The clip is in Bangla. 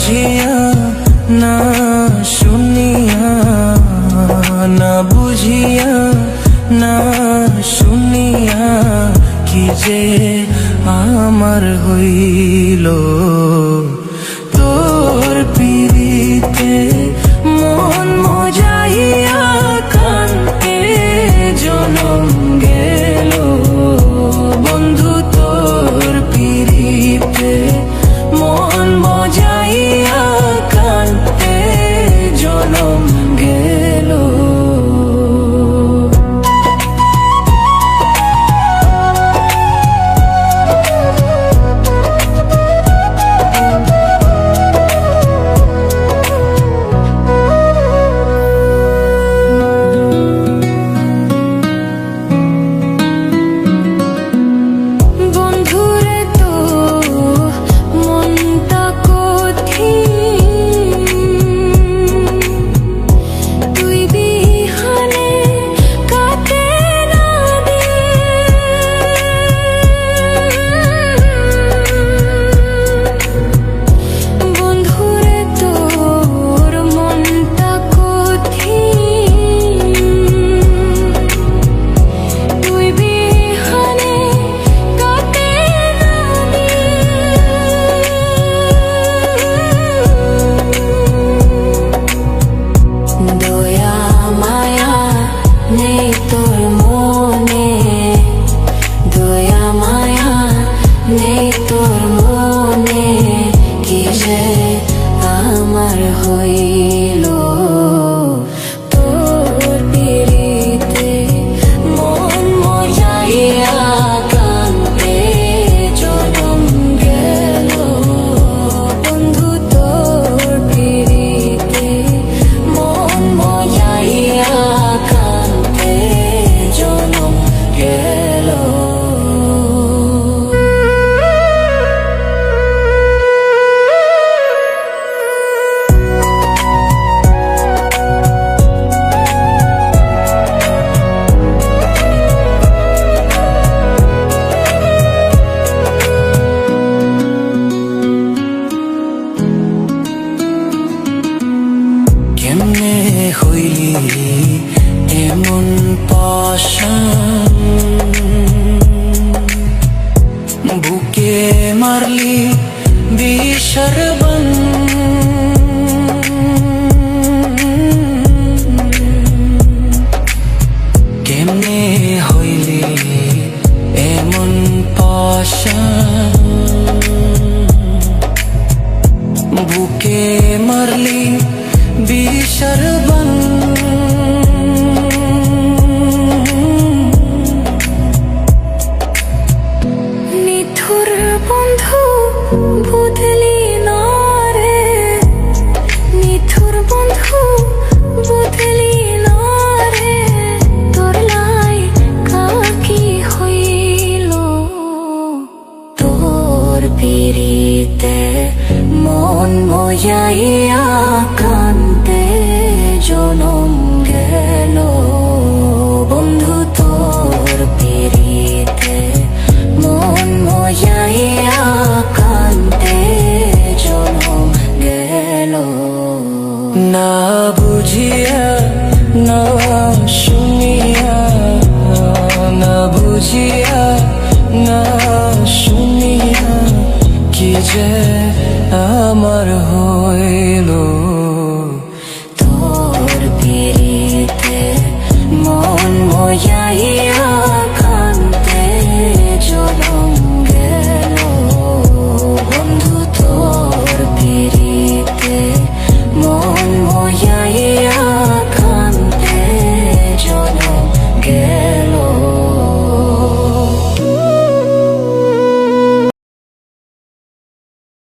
বুঝিয়া না শুনিয়া, না বুঝিয়া না শুনিয়া কি যে আমার হইল। তোর পিরিতে মন মজাইয়া কান্তে জনম গেল। বন্ধু তোর পিরিতে মন মজাইয়া কান্তে জনম গেল। আমার হইল তোর পিরিতে মন মজাইয়া কান্তে জনম গেল। বন্ধু তোর পিরিতে মন মজাইয়া কান্তে জনম গেল। কেমনে হইলি এমন পাশান, বুকে মারলি বিষর বান। কেমনে হইলি এমন পাশান, বুকে মারলি বিষর বান। নিঠুর বন্ধু বদলি না রে, নিঠুর বন্ধু বদলি না রে। তোর লাই কাকি হইল তোর পিরিতে মন মজাইয়া কান্তে জনম গেল। বন্ধু তোর পিরিতে মন মজাইয়া কান্তে জনম গেল। না বুঝিয়া না শুনিয়া, না বুঝিয়া না শুনিয়া কি যে আমার হইল। তোর পিরিতে মন মজাইয়া